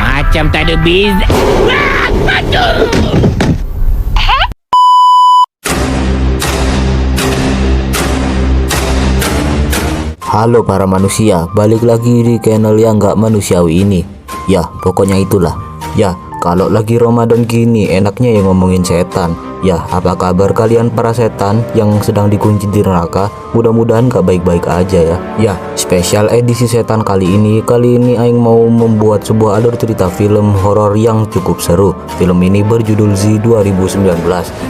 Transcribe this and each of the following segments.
Macam tak ada beza. Aduh. Halo para manusia, balik lagi di channel yang gak manusiawi ini. Ya, pokoknya itulah. Ya, kalau lagi Ramadan gini enaknya yang ngomongin setan. Ya, apa kabar kalian para setan yang sedang dikunci di neraka? Mudah-mudahan gak baik-baik aja ya. Ya, spesial edisi setan kali ini Aing mau membuat sebuah alur cerita film horor yang cukup seru. Film ini berjudul Z 2019.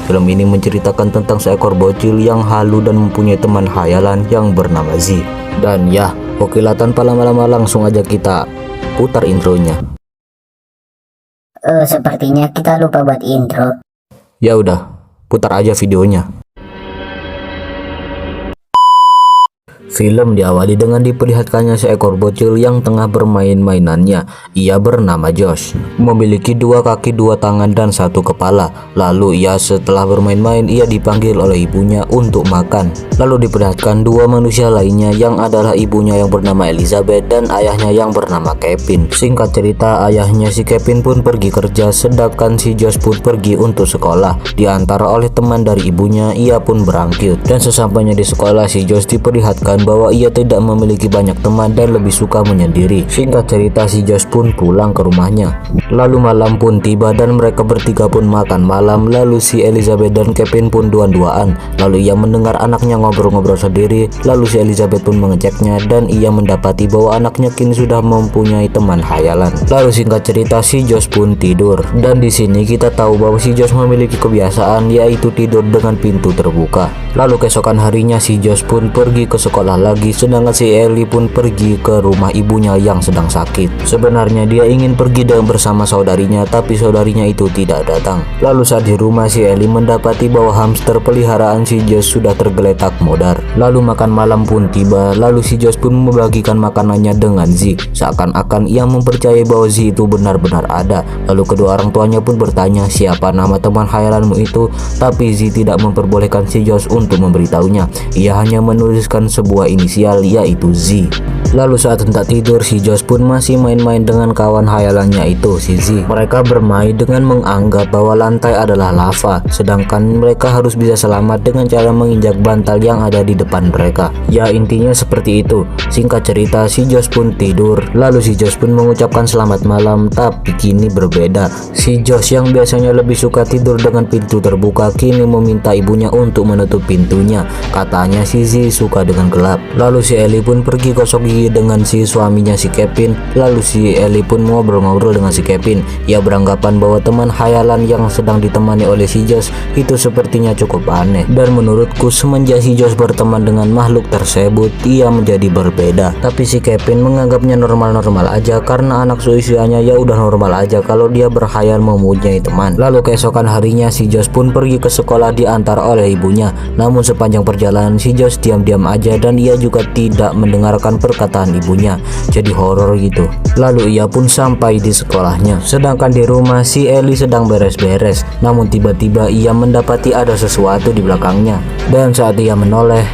Film ini menceritakan tentang seekor bocil yang halu dan mempunyai teman khayalan yang bernama Z. Dan ya, oke lah, tanpa lama-lama langsung aja kita putar intronya. Sepertinya kita lupa buat intro. Ya udah, putar aja videonya. Film diawali dengan diperlihatkannya seekor bocil yang tengah bermain mainannya. Ia bernama Josh, memiliki 2 kaki, 2 tangan, dan 1 kepala. Lalu setelah bermain-main ia dipanggil oleh ibunya untuk makan. Lalu diperlihatkan 2 manusia lainnya yang adalah ibunya yang bernama Elizabeth dan ayahnya yang bernama Kevin. Singkat cerita, ayahnya si Kevin pun pergi kerja, sedangkan si Josh pun pergi untuk sekolah. Diantar oleh teman dari ibunya, ia pun berangkut. Dan sesampainya di sekolah, si Josh diperlihatkan bahwa ia tidak memiliki banyak teman dan lebih suka menyendiri. Singkat cerita, si Josh pun pulang ke rumahnya. Lalu malam pun tiba dan mereka bertiga pun makan malam. Lalu si Elizabeth dan Kevin pun duaan-duaan. Lalu ia mendengar anaknya ngobrol-ngobrol sendiri. Lalu si Elizabeth pun mengeceknya dan ia mendapati bahwa anaknya kini sudah mempunyai teman khayalan. Lalu singkat cerita, si Josh pun tidur. Dan di sini kita tahu bahwa si Josh memiliki kebiasaan, yaitu tidur dengan pintu terbuka. Lalu keesokan harinya si Josh pun pergi ke sekolah lagi, sedangkan si Ellie pun pergi ke rumah ibunya yang sedang sakit. Sebenarnya dia ingin pergi bersama saudarinya, tapi saudarinya itu tidak datang. Lalu saat di rumah, si Ellie mendapati bahwa hamster peliharaan si Josh sudah tergeletak modar. Lalu makan malam pun tiba. Lalu si Josh pun membagikan makanannya dengan Z, seakan-akan ia mempercayai bahwa Z itu benar-benar ada. Lalu kedua orang tuanya pun bertanya siapa nama teman khayalanmu itu, tapi Z tidak memperbolehkan si Josh untuk memberitahunya. Ia hanya menuliskan sebuah inisial, yaitu Z. Lalu saat hendak tidur, si Josh pun masih main-main dengan kawan khayalannya itu, si Z. Mereka bermain dengan menganggap bahwa lantai adalah lava, sedangkan mereka harus bisa selamat dengan cara menginjak bantal yang ada di depan mereka. Ya, intinya seperti itu. Singkat cerita, si Josh pun tidur. Lalu si Josh pun mengucapkan selamat malam, tapi kini berbeda. Si Josh yang biasanya lebih suka tidur dengan pintu terbuka, kini meminta ibunya untuk menutup pintunya. Katanya si Z suka dengan gelap. Lalu si Ellie pun pergi gosok gigi dengan si suaminya si Kevin. Lalu si Ellie pun ngobrol-ngobrol dengan si Kevin. Ia beranggapan bahwa teman khayalan yang sedang ditemani oleh si Josh itu sepertinya cukup aneh. Dan menurutku semenjak si Josh berteman dengan makhluk tersebut, ia menjadi berbeda. Tapi si Kevin menganggapnya normal-normal aja karena anak seusianya ya udah normal aja kalau dia berkhayal mempunyai teman. Lalu keesokan harinya si Josh pun pergi ke sekolah diantar oleh ibunya. Namun sepanjang perjalanan si Josh diam-diam aja dan ia juga tidak mendengarkan perkataan ibunya. Jadi horor gitu. Lalu ia pun sampai di sekolahnya. Sedangkan di rumah si Ellie sedang beres-beres. Namun tiba-tiba ia mendapati ada sesuatu di belakangnya. Dan saat ia menoleh,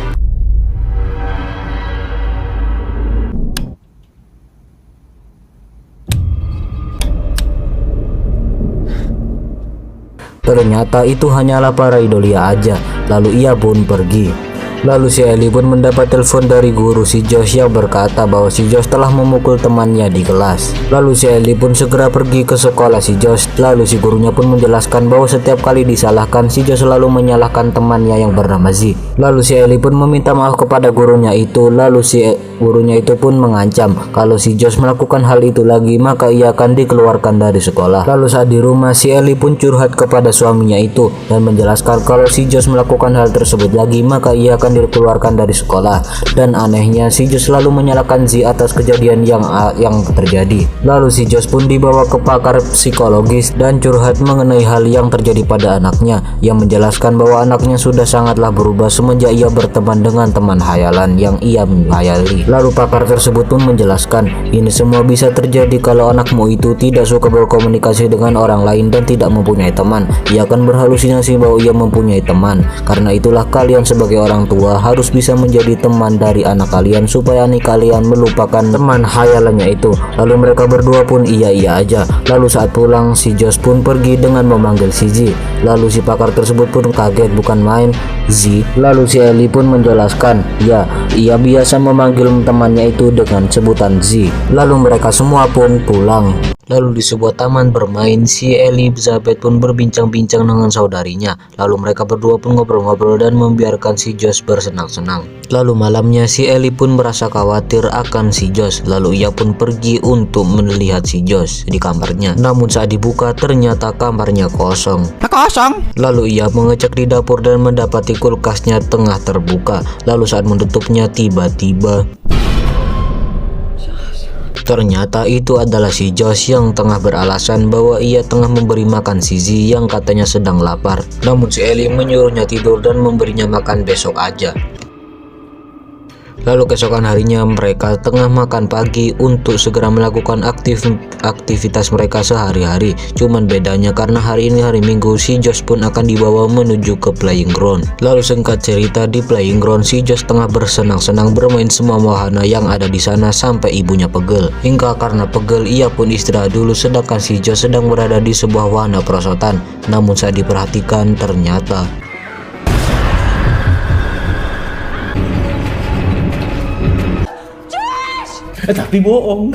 ternyata itu hanyalah pareidolia aja. Lalu ia pun pergi. Lalu si Ellie pun mendapat telepon dari guru si Josh yang berkata bahwa si Josh telah memukul temannya di kelas. Lalu si Ellie pun segera pergi ke sekolah si Josh. Lalu si gurunya pun menjelaskan bahwa setiap kali disalahkan, si Josh selalu menyalahkan temannya yang bernama Z. Lalu si Ellie pun meminta maaf kepada gurunya itu. Lalu si gurunya itu pun mengancam kalau si Josh melakukan hal itu lagi maka ia akan dikeluarkan dari sekolah. Lalu saat di rumah, si Ellie pun curhat kepada suaminya itu dan menjelaskan kalau si Josh melakukan hal tersebut lagi maka ia akan dikeluarkan dari sekolah. Dan anehnya si Josh selalu menyalahkan Z atas kejadian yang terjadi. Lalu si Josh pun dibawa ke pakar psikologis dan curhat mengenai hal yang terjadi pada anaknya, yang menjelaskan bahwa anaknya sudah sangatlah berubah semenjak ia berteman dengan teman khayalan yang ia menghayali. Lalu pakar tersebut pun menjelaskan ini semua bisa terjadi kalau anakmu itu tidak suka berkomunikasi dengan orang lain dan tidak mempunyai teman. Ia akan berhalusinasi bahwa ia mempunyai teman. Karena itulah kalian sebagai orang tua berdua harus bisa menjadi teman dari anak kalian supaya anak kalian melupakan teman hayalannya itu. Lalu mereka berdua pun iya-iya aja. Lalu saat pulang si Josh pun pergi dengan memanggil si Z. Lalu si pakar tersebut pun kaget bukan main Z. Lalu si Ellie pun menjelaskan, ya, ia biasa memanggil temannya itu dengan sebutan Z. Lalu mereka semua pun pulang. Lalu di sebuah taman bermain, si Elizabeth pun berbincang-bincang dengan saudarinya. Lalu mereka berdua pun ngobrol-ngobrol dan membiarkan si Josh bersenang-senang. Lalu malamnya si Ellie pun merasa khawatir akan si Josh. Lalu ia pun pergi untuk melihat si Josh di kamarnya. Namun saat dibuka ternyata kamarnya kosong. Lalu ia mengecek di dapur dan mendapati kulkasnya tengah terbuka. Lalu saat menutupnya tiba-tiba ternyata itu adalah si Josh yang tengah beralasan bahwa ia tengah memberi makan si Z yang katanya sedang lapar. Namun si Ellie menyuruhnya tidur dan memberinya makan besok aja. Lalu keesokan harinya mereka tengah makan pagi untuk segera melakukan aktivitas mereka sehari-hari. Cuman bedanya karena hari ini hari Minggu, si Josh pun akan dibawa menuju ke playing ground. Lalu singkat cerita, di playing ground si Josh tengah bersenang-senang bermain semua wahana yang ada di sana sampai ibunya pegel. Hingga karena pegel ia pun istirahat dulu, sedangkan si Josh sedang berada di sebuah wahana perosotan. Namun saat diperhatikan ternyata tapi bohong.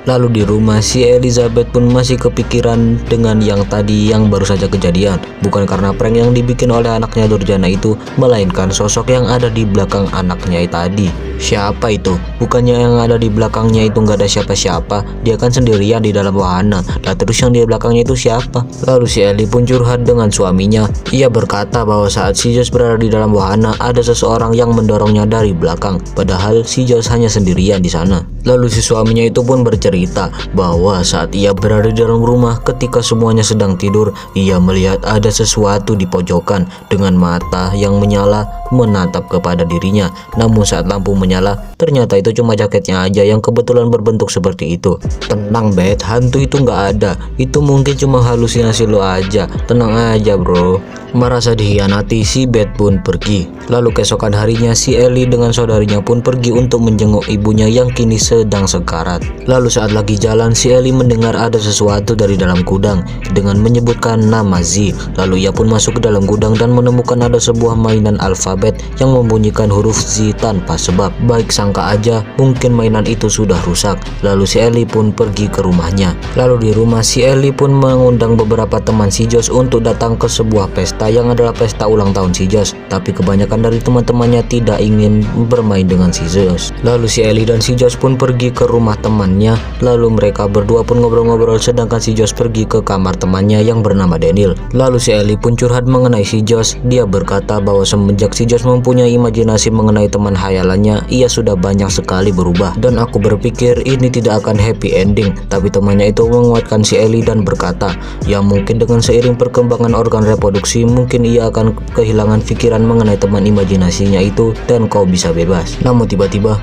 Lalu di rumah si Elizabeth pun masih kepikiran dengan yang tadi yang baru saja kejadian. Bukan karena prank yang dibikin oleh anaknya Durjana itu, melainkan sosok yang ada di belakang anaknya tadi. Siapa itu? Bukannya yang ada di belakangnya itu nggak ada siapa-siapa, dia kan sendirian di dalam wahana. Lah terus yang di belakangnya itu siapa? Lalu si Ellie pun curhat dengan suaminya. Ia berkata bahwa saat si Josh berada di dalam wahana ada seseorang yang mendorongnya dari belakang, padahal si Josh hanya sendirian di sana. Lalu si suaminya itu pun bercerita bahwa saat ia berada di dalam rumah ketika semuanya sedang tidur, ia melihat ada sesuatu di pojokan dengan mata yang menyala menatap kepada dirinya. Namun saat lampu menyala, ternyata itu cuma jaketnya aja yang kebetulan berbentuk seperti itu. Tenang Bet, hantu itu nggak ada. Itu mungkin cuma halusinasi lo aja. Tenang aja bro. Merasa dikhianati, si Beth pun pergi. Lalu keesokan harinya si Ellie dengan saudarinya pun pergi untuk menjenguk ibunya yang kini sedang sekarat. Lalu saat lagi jalan, si Ellie mendengar ada sesuatu dari dalam gudang dengan menyebutkan nama Z. Lalu ia pun masuk ke dalam gudang dan menemukan ada sebuah mainan alfabet yang membunyikan huruf Z tanpa sebab. Baik sangka aja mungkin mainan itu sudah rusak. Lalu si Ellie pun pergi ke rumahnya. Lalu di rumah si Ellie pun mengundang beberapa teman si Josh untuk datang ke sebuah pesta yang adalah pesta ulang tahun si Josh. Tapi kebanyakan dari teman-temannya tidak ingin bermain dengan si Josh. Lalu si Ellie dan si Josh pun pergi ke rumah temannya. Lalu mereka berdua pun ngobrol-ngobrol, sedangkan si Josh pergi ke kamar temannya yang bernama Daniel. Lalu si Ellie pun curhat mengenai si Josh. Dia berkata bahwa semenjak si Josh mempunyai imajinasi mengenai teman hayalannya, ia sudah banyak sekali berubah. Dan aku berpikir ini tidak akan happy ending. Tapi temannya itu menguatkan si Ellie dan berkata, ya mungkin dengan seiring perkembangan organ reproduksi, mungkin ia akan kehilangan pikiran mengenai teman imajinasinya itu dan kau bisa bebas. Namun tiba-tiba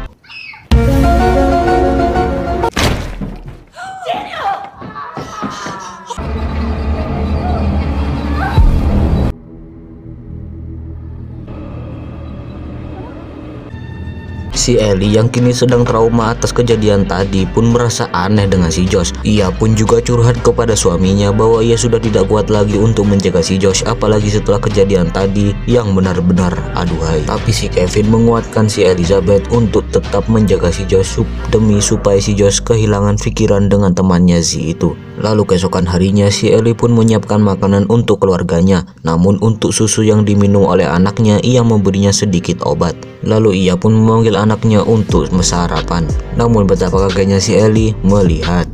si Ellie yang kini sedang trauma atas kejadian tadi pun merasa aneh dengan si Josh. Ia pun juga curhat kepada suaminya bahwa ia sudah tidak kuat lagi untuk menjaga si Josh, apalagi setelah kejadian tadi yang benar-benar aduhai. Tapi si Kevin menguatkan si Elizabeth untuk tetap menjaga si Josh demi supaya si Josh kehilangan pikiran dengan temannya Z itu. Lalu keesokan harinya si Ellie pun menyiapkan makanan untuk keluarganya. Namun untuk susu yang diminum oleh anaknya, ia memberinya sedikit obat. Lalu ia pun memanggil anaknya untuk sarapan. Namun betapa kagetnya si Ellie melihat.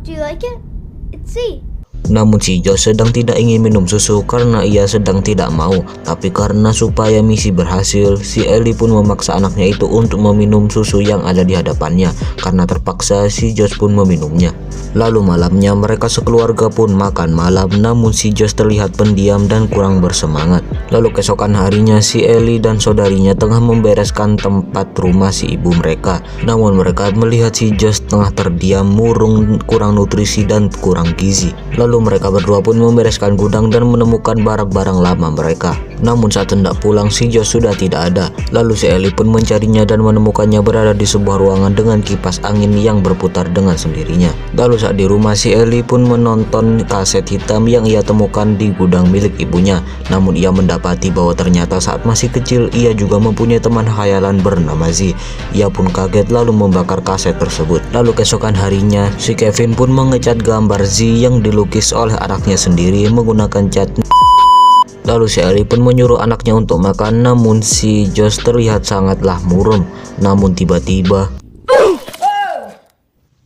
Do you like it? It's C. Namun si Josh sedang tidak ingin minum susu karena ia sedang tidak mau. Tapi karena supaya misi berhasil, si Ellie pun memaksa anaknya itu untuk meminum susu yang ada di hadapannya. Karena terpaksa si Josh pun meminumnya. Lalu malamnya mereka sekeluarga pun makan malam. Namun si Josh terlihat pendiam dan kurang bersemangat. Lalu keesokan harinya si Ellie dan saudarinya tengah membereskan tempat rumah si ibu mereka. Namun mereka melihat si Josh tengah terdiam, murung, kurang nutrisi dan kurang gizi. Lalu Lalu mereka berdua pun membereskan gudang dan menemukan barang-barang lama mereka. Namun saat hendak pulang, si Josh sudah tidak ada. Lalu si Ellie pun mencarinya dan menemukannya berada di sebuah ruangan dengan kipas angin yang berputar dengan sendirinya. Lalu saat di rumah, si Ellie pun menonton kaset hitam yang ia temukan di gudang milik ibunya. Namun ia mendapati bahwa ternyata saat masih kecil ia juga mempunyai teman khayalan bernama Z. Ia pun kaget lalu membakar kaset tersebut. Lalu keesokan harinya, si Kevin pun mengecat gambar Z yang dilukis oleh anaknya sendiri menggunakan cat. Lalu si Ellie pun menyuruh anaknya untuk makan, namun si Josh terlihat sangatlah muram. Namun tiba-tiba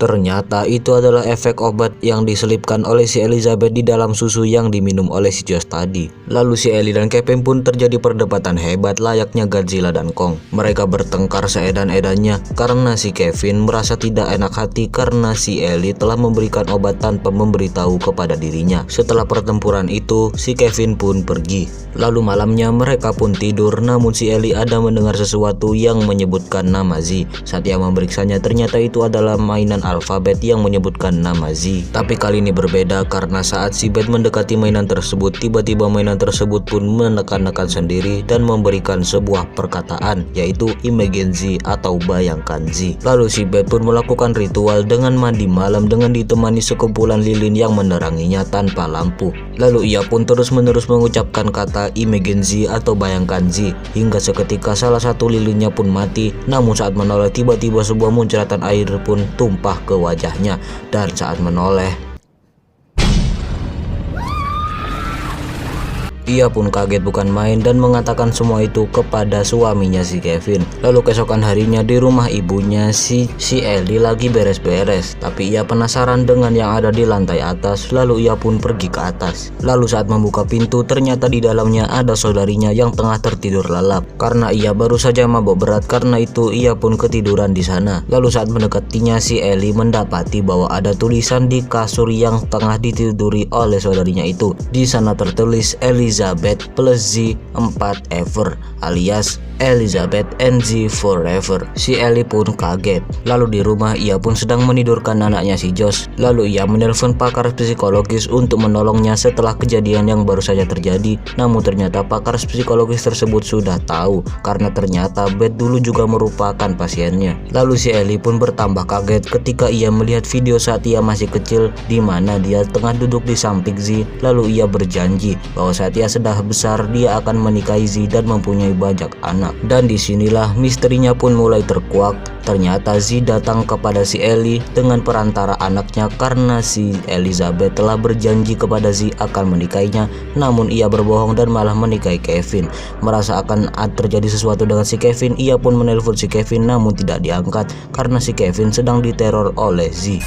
ternyata itu adalah efek obat yang diselipkan oleh si Elizabeth di dalam susu yang diminum oleh si Josh tadi. Lalu si Ellie dan Kevin pun terjadi perdebatan hebat layaknya Godzilla dan Kong. Mereka bertengkar seedan-edannya karena si Kevin merasa tidak enak hati karena si Ellie telah memberikan obat tanpa memberitahu kepada dirinya. Setelah pertempuran itu, si Kevin pun pergi. Lalu malamnya mereka pun tidur, namun si Ellie ada mendengar sesuatu yang menyebutkan nama Z. Saat ia memeriksanya, ternyata itu adalah mainan alfabet yang menyebutkan nama Z. Tapi kali ini berbeda karena saat si Beth mendekati mainan tersebut, tiba-tiba mainan tersebut pun menekan-nekan sendiri dan memberikan sebuah perkataan, yaitu Imagine Z atau bayangkan Z. Lalu si Beth pun melakukan ritual dengan mandi malam dengan ditemani sekumpulan lilin yang meneranginya tanpa lampu. Lalu ia pun terus-menerus mengucapkan kata Imagine Z atau bayangkan Z hingga seketika salah satu lilinnya pun mati. Namun saat menoleh, tiba-tiba sebuah muncratan air pun tumpah ke wajahnya, dan saat menoleh ia pun kaget bukan main dan mengatakan semua itu kepada suaminya si Kevin. Lalu keesokan harinya di rumah ibunya, si Ellie lagi beres-beres, tapi ia penasaran dengan yang ada di lantai atas. Lalu ia pun pergi ke atas. Lalu saat membuka pintu, ternyata di dalamnya ada saudarinya yang tengah tertidur lelap. Karena ia baru saja mabuk berat, karena itu ia pun ketiduran di sana. Lalu saat mendekatinya, si Ellie mendapati bahwa ada tulisan di kasur yang tengah ditiduri oleh saudarinya itu. Di sana tertulis Elizabeth plus Z 4 ever, alias Elizabeth and Z forever. Si Ellie pun kaget. Lalu di rumah ia pun sedang menidurkan anaknya si Josh. Lalu ia menelpon pakar psikologis untuk menolongnya setelah kejadian yang baru saja terjadi. Namun ternyata pakar psikologis tersebut sudah tahu karena ternyata Beth dulu juga merupakan pasiennya. Lalu si Ellie pun bertambah kaget ketika ia melihat video saat ia masih kecil di mana dia tengah duduk di samping Z. Lalu ia berjanji bahwa saat ia sudah besar dia akan menikahi Z dan mempunyai banyak anak. Dan disinilah misterinya pun mulai terkuak. Ternyata Z datang kepada si Ellie dengan perantara anaknya karena si Elizabeth telah berjanji kepada Z akan menikahinya, namun ia berbohong dan malah menikahi Kevin. Merasa akan terjadi sesuatu dengan si Kevin, ia pun menelpon si Kevin namun tidak diangkat karena si Kevin sedang diteror oleh Z.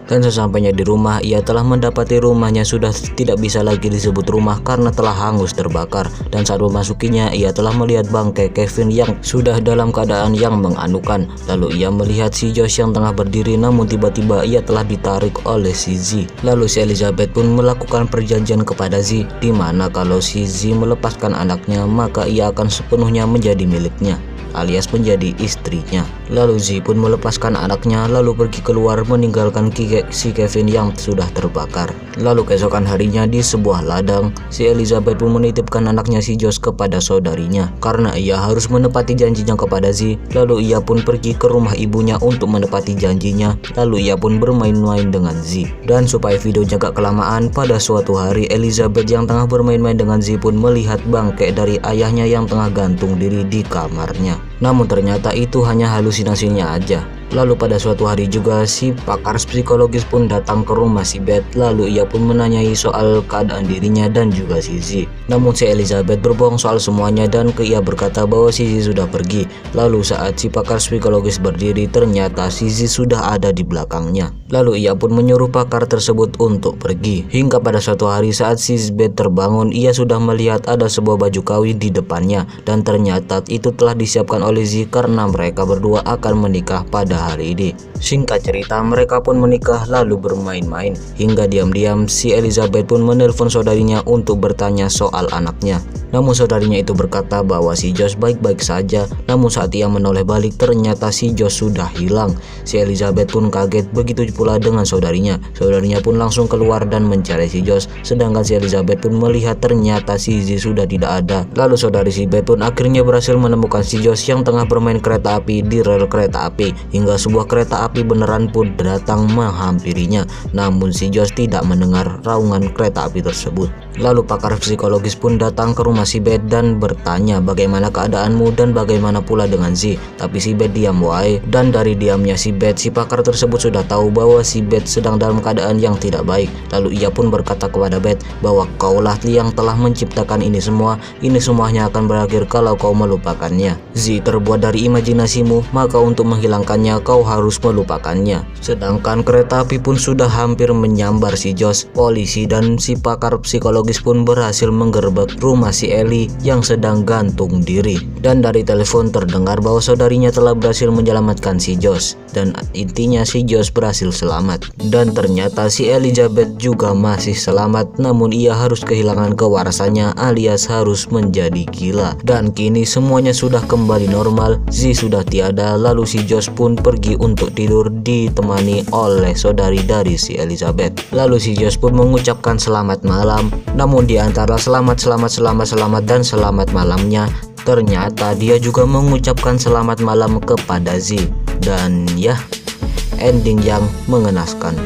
Dan sesampainya di rumah, ia telah mendapati rumahnya sudah tidak bisa lagi disebut rumah karena telah hangus terbakar. Dan saat memasukinya, ia telah melihat bangkai Kevin yang sudah dalam keadaan yang menganukan. Lalu ia melihat si Josh yang tengah berdiri, namun tiba-tiba ia telah ditarik oleh si Z. Lalu si Elizabeth pun melakukan perjanjian kepada Z, di mana kalau si Z melepaskan anaknya, maka ia akan sepenuhnya menjadi miliknya, alias menjadi istrinya. Lalu Z pun melepaskan anaknya lalu pergi keluar meninggalkan si Kevin yang sudah terbakar. Lalu keesokan harinya di sebuah ladang, si Elizabeth pun menitipkan anaknya si Josh kepada saudarinya karena ia harus menepati janjinya kepada Z. Lalu ia pun pergi ke rumah ibunya untuk menepati janjinya. Lalu ia pun bermain-main dengan Z. Dan supaya videonya gak kelamaan, pada suatu hari Elizabeth yang tengah bermain-main dengan Z pun melihat bangkai dari ayahnya yang tengah gantung diri di kamarnya. Namun ternyata itu hanya halusinasinya aja. Lalu pada suatu hari juga si pakar psikologis pun datang ke rumah si Beth. Lalu ia pun menanyai soal keadaan dirinya dan juga si Z. Namun si Elizabeth berbohong soal semuanya dan ia berkata bahwa si Z sudah pergi. Lalu saat si pakar psikologis berdiri, ternyata si Z sudah ada di belakangnya. Lalu ia pun menyuruh pakar tersebut untuk pergi. Hingga pada suatu hari saat si Beth terbangun, ia sudah melihat ada sebuah baju kawin di depannya. Dan ternyata itu telah disiapkan oleh oleh Z karena mereka berdua akan menikah pada hari ini. Singkat cerita, mereka pun menikah lalu bermain-main hingga diam-diam si Elizabeth pun menelpon saudarinya untuk bertanya soal anaknya. Namun saudarinya itu berkata bahwa si Josh baik-baik saja. Namun saat ia menoleh balik, ternyata si Josh sudah hilang. Si Elizabeth pun kaget, begitu pula dengan saudarinya. Saudarinya pun langsung keluar dan mencari si Josh. Sedangkan si Elizabeth pun melihat ternyata si Z sudah tidak ada. Lalu saudari si Beth pun akhirnya berhasil menemukan si Josh yang tengah bermain kereta api di rel kereta api, hingga sebuah kereta api beneran pun datang menghampirinya. Namun si Josh tidak mendengar raungan kereta api tersebut. Lalu pakar psikologis pun datang ke rumah si Beth dan bertanya bagaimana keadaanmu dan bagaimana pula dengan Z. Tapi si Beth diam wae, dan dari diamnya si Beth, si pakar tersebut sudah tahu bahwa si Beth sedang dalam keadaan yang tidak baik. Lalu ia pun berkata kepada Beth bahwa kaulah yang telah menciptakan ini semuanya akan berakhir kalau kau melupakannya. Z terbuat dari imajinasimu, maka untuk menghilangkannya kau harus melupakannya. Sedangkan kereta api pun sudah hampir menyambar si Josh. Polisi dan si pakar psikologis pun berhasil menggerebek rumah si Ellie yang sedang gantung diri. Dan dari telepon terdengar bahwa saudarinya telah berhasil menyelamatkan si Josh, dan intinya si Josh berhasil selamat. Dan ternyata si Elizabeth juga masih selamat, namun ia harus kehilangan kewarasannya alias harus menjadi gila. Dan kini semuanya sudah kembali normal, Z sudah tiada. Lalu si Josh pun pergi untuk tidur ditemani oleh saudari dari si Elizabeth. Lalu si Josh pun mengucapkan selamat malam. Namun di antara selamat dan selamat malamnya, ternyata dia juga mengucapkan selamat malam kepada Z. Dan ya, ending yang mengenaskan.